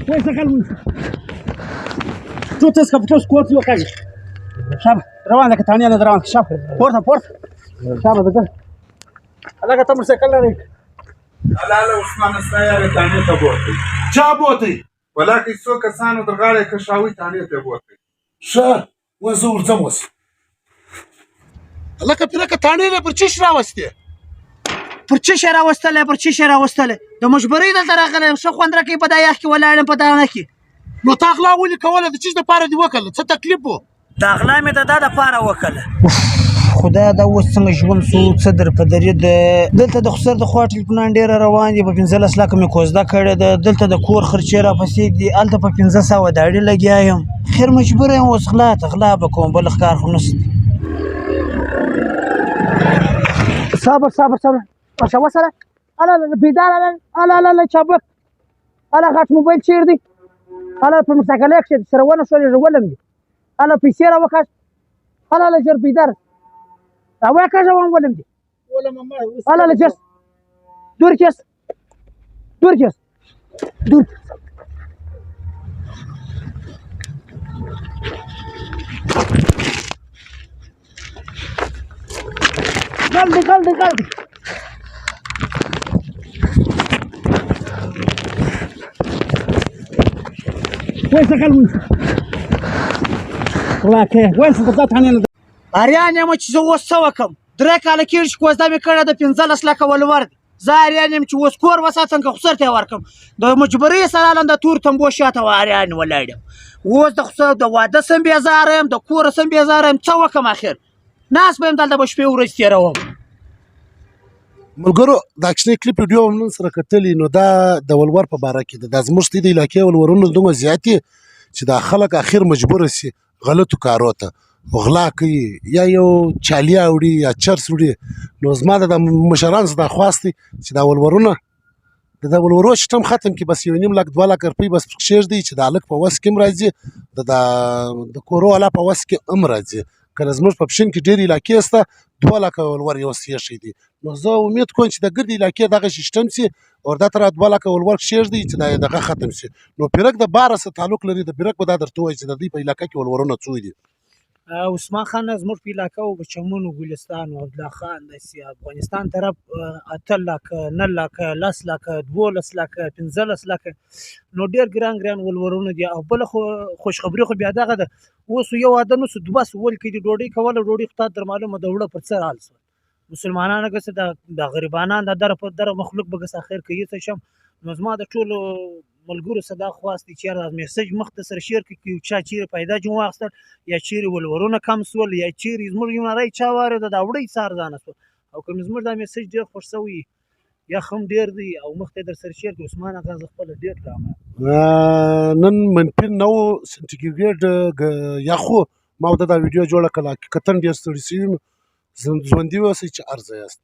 Puoi sacarlo. Tu te scappi tu scuoti io caghi. Shaba, روان لك ثانية أنا روان شاب بورتا شاب ده الله كتمر سكلا لك لا عثمان السيارة ثانية تبوتي چابوتي ولكن سو كسانو درغالي كشاوي ثانية تبوتي شا وزور زموس لکه پرکه تانې له پر چش راوستې پر چش راوستله د مجبورۍ دلته راغلی څه خوند راکوي په دا یخ کې ولاړم په دغه کې نو تا غلا ولې کوله د چیز دپاره دې وکړله څه تکلیف و دا غلا مې د دا دپاره وکړله خدایه دا اوس څنګه ژوند سو څه در په درید دلته د خسر د خوا ټلیفونان ډېره روان دي په 15 لکه مې کوزده کړې ده دلته د کور خرچې راپسې دي هلته په 1500 داړې لګیا یم خیر مجبوره یم اوس غلا به کوم بل ښکار خو نشته صبر ماشه وسره الا بیدار الا چابک الا غټ موبایل چیر دی الا په مسکلک شه سره ونه شولې ولم دي الا پیسې را وکړ الا جر بیدار را وکړ ولم دي الا جس دور قلبي وين سكلمون والله كيف وين سقطت عننا اریان یم چې زه اوس څه وکړم 3 کاله کېږي چې کوزده مې کړې ده 15 لکه ولور دی زه اریان یم چې اوس کور وساتم که خسر ته یې ورکړم د مجبورۍ سره هلته د تور تنبو شاته اریان ولاړ یم اوس د خسر د واده سم بېزاره یم د کوره سم بېزاره یم څه وکړم اخر ناست به یم دلته به شپې ورځې تېروم ملګرو دا کوچنی کلیپ ویډیو هم نن سره کتلي نو دا د ولور په باره کې ده دا زموږ د دې علاقې ولورونه دومره زیات دي چې دا خلک اخر مجبوره سي غلطو کارو ته غلا کوي یا یو چالي اوړي یا چرس وړي نو زما د مشرانو څخه دا خواست دی چې دا ولورونه د ولورو سیستم ختم کړي بس 1.5 لک 2 لک روپۍ بس کښېږدي چې د هلک په وس کې هم راځي د کورو والا په وس کې هم راځي کله زموږ په پښین کې ډېرې علاقې شته 2 لکه ولور یو څه ایښی دي نو زه امید کوم چې د ګردې علاقې دغه سیستم سي او دا تر 2 لکه ولور کښېږدي چې دا دغه ختم سي نو پیرک د باره سره تعلق لري د پیرک به دا درته ووایي چې د دوی په علاقه کې ولورونه څو دي عثمان خان زموږ په علاقه او بچمن او ګلستان او عبدالله خان داسې افغانستان طرف 8 لکه 9 لکه 10 لکه 12 لکه 15 لکه نو ډېر ګران ولورونه دي او بله خوشخبري خو بیا دغه ده اوس یو واده نه سو بس ول کې دي ډوډۍ کوله ډوډۍ خو تا در معلومه د وړه پر څه حال سول مسلمانانو که څه د غریبانان د در مخلوق به که څه خیر کوي څه شم نو زما د ټولو ملګرو څخه دا خواست دی چې یاره دا میسج مخ ته سره شیر کړي که یو چا چیرې پیدا جون واخیستل یا چیرې ولورونه کم سول یا چیرې زموږ یو نری چا واورېده دا وړی څه ارزانه سول او که مې زموږ دا میسج ډېر خوښ شوی یخ هم ډېر دی او مخ ته یې در سره شیر کړي عثمان اکا زه خپله ډېر ډرامه نن منفي 9 سنټیګریډ یخ و ما ورته دا ویډیو جوړه کړله حقیقتا ډېر ستړي شوي یم ژوندي اوسئ چې ارزه یاست